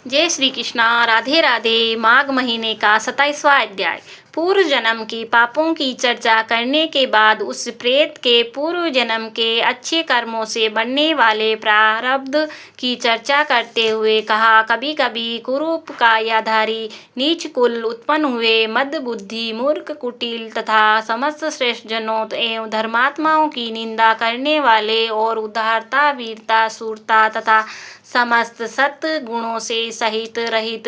जय श्री कृष्णा। राधे राधे। माघ महीने का 27वां अध्याय। पूर्व जन्म के पापों की चर्चा करने के बाद उस प्रेत के पूर्व जन्म के अच्छे कर्मों से बनने वाले प्रारब्ध की चर्चा करते हुए कहा, कभी कभी कुरूप कायाधारी नीच कुल उत्पन्न हुए मद बुद्धि मूर्ख कुटिल तथा समस्त श्रेष्ठ जनों एवं धर्मात्माओं की निंदा करने वाले और उदारता वीरता शूरता तथा समस्त सत गुणों से सहित रहित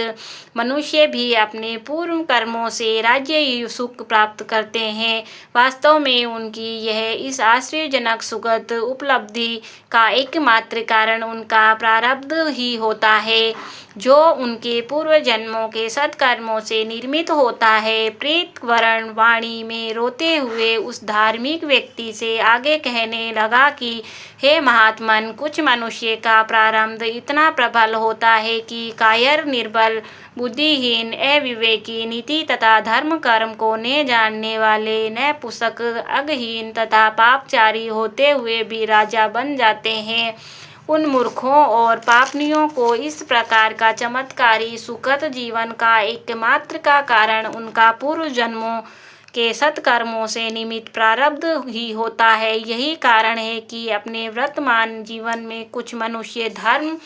मनुष्य भी अपने पूर्व कर्मों से राज्य सुख प्राप्त करते हैं। वास्तव में उनकी यह इस आश्चर्यजनक सुगत उपलब्धि का एकमात्र कारण उनका प्रारब्ध ही होता है, जो उनके पूर्व जन्मों के सत्कर्मों से निर्मित होता है। प्रेत वर्ण वाणी में रोते हुए उस धार्मिक व्यक्ति से आगे कहने लगा कि हे महात्मन, कुछ मनुष्य का प्रारब्ध इतना प्रबल होता है कि कायर निर्बल बुद्धिहीन अविवेकी नीति तथा धर्म कर्म को न जानने वाले नपुंसक अज्ञहीन तथा पापचारी होते हुए भी राजा बन जाते हैं। उन मूर्खों और पापनियों को इस प्रकार का चमत्कारी सुखद जीवन का एकमात्र का कारण उनका पूर्व जन्मों के सत्कर्मों से निमित्त प्रारब्ध ही होता है। यही कारण है कि अपने वर्तमान जीवन में कुछ मनुष्य धर्म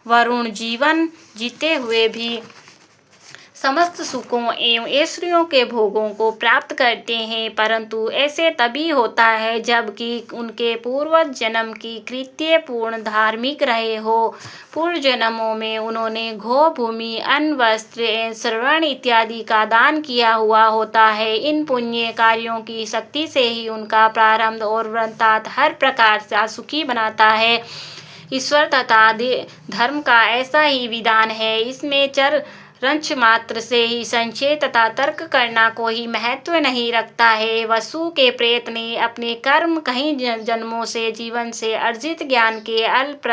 वरुण जीवन जीते हुए भी समस्त सुखों एवं ऐश्वर्यों के भोगों को प्राप्त करते हैं, परंतु ऐसे तभी होता है जबकि उनके पूर्व जन्म की कृत्य पूर्ण धार्मिक रहे हो। पूर्व जन्मों में उन्होंने घो भूमि अन्न वस्त्र श्रवण इत्यादि का दान किया हुआ होता है। इन पुण्य कार्यों की शक्ति से ही उनका प्रारब्ध और वृत्तांत हर प्रकार से सुखी बनाता है। ईश्वर तथा धर्म का ऐसा ही विधान है। इसमें रंच मात्र से ही संशय तथा तर्क करना कोई महत्व नहीं रखता है। वसु के प्रेत ने अपने कर्म कई जन्मों से जीवन से अर्जित ज्ञान के अल्प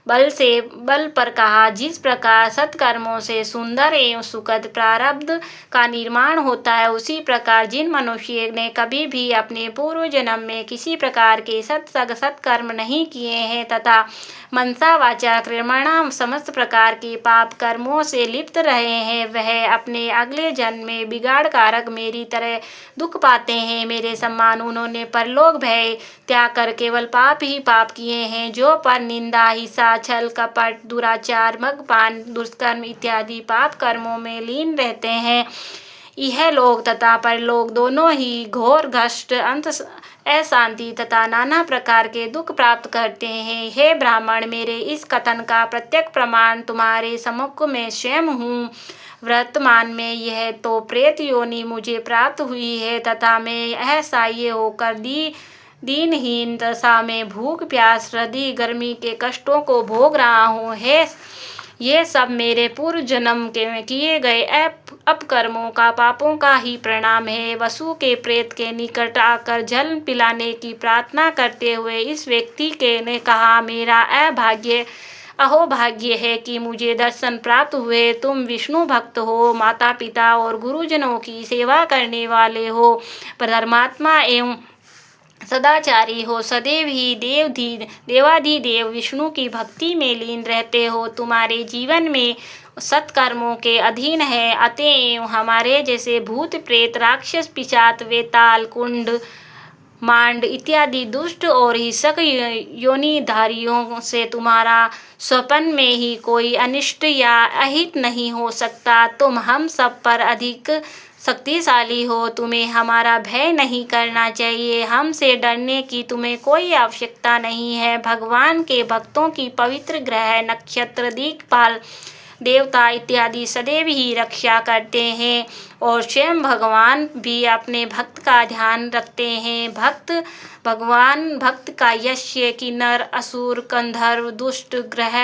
बल पर कहा, जिस प्रकार सत्कर्मों से सुंदर एवं सुखद प्रारब्ध का निर्माण होता है, उसी प्रकार जिन मनुष्य ने कभी भी अपने पूर्व जन्म में किसी प्रकार के सत्कर्म नहीं किए हैं तथा मनसा वाचा कर्मणा समस्त प्रकार के पाप कर्मों से लिप्त रहे हैं, वह अपने अगले जन्म में बिगाड़ कारक मेरी तरह दुख पाते हैं। मेरे समान उन्होंने परलोक भय त्याग कर केवल पाप ही पाप किए हैं, जो पर निंदा हिंसा छल कपट दुराचार मद्यपान दुष्कर्म इत्यादि पाप कर्मों में लीन रहते हैं। यह लोक तथा परलोक दोनों ही घोर घष्ट अंत अशांति तथा नाना प्रकार के दुख प्राप्त करते हैं। हे ब्राह्मण, मेरे इस कथन का प्रत्यक्ष प्रमाण तुम्हारे सम्मुख में स्वयं हूँ। वर्तमान में यह तो प्रेत योनि मुझे प्राप्त हुई है तथा मैं असहाय होकर दीनहीन दशा में भूख प्यास सर्दी गर्मी के कष्टों को भोग रहा हूँ। है ये सब मेरे पूर्व जन्म के किए गए अपकर्मों का पापों का ही परिणाम है। वसु के प्रेत के निकट आकर जल पिलाने की प्रार्थना करते हुए इस व्यक्ति ने कहा, मेरा अहोभाग्य है कि मुझे दर्शन प्राप्त हुए। तुम विष्णु भक्त हो, माता पिता और गुरुजनों की सेवा करने वाले हो, धर्मात्मा एवं सदाचारी हो, सदैव ही देवाधिदेव विष्णु की भक्ति में लीन रहते हो। तुम्हारे जीवन में सत्कर्मों के अधीन है, अतएव हमारे जैसे भूत प्रेत राक्षस पिशाच वेताल कुंड मांड इत्यादि दुष्ट और हिंसक योनिधारियों से तुम्हारा स्वप्न में ही कोई अनिष्ट या अहित नहीं हो सकता। तुम हम सब पर अधिक शक्तिशाली हो, तुम्हें हमारा भय नहीं करना चाहिए। हमसे डरने की तुम्हें कोई आवश्यकता नहीं है। भगवान के भक्तों की पवित्र ग्रह नक्षत्र दिक्पाल देवता इत्यादि सदैव ही रक्षा करते हैं और स्वयं भगवान भी अपने भक्त का ध्यान रखते हैं। भक्त का यश किन्नर असुर गंधर्व दुष्ट ग्रह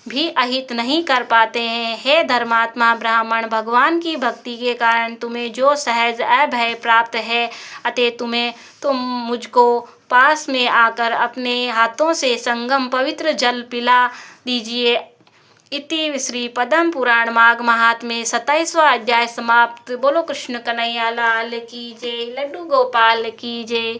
भी अहित नहीं कर पाते हैं। हे धर्मात्मा ब्राह्मण, भगवान की भक्ति के कारण तुम्हें जो सहज अभय प्राप्त है, अतः तुम मुझको पास में आकर अपने हाथों से संगम पवित्र जल पिला दीजिए। इति श्री पद्म पुराण माघ महात्म्य 27वां अध्याय समाप्त। बोलो कृष्ण कन्हैया लाल की जय, लड्डू गोपाल की जय।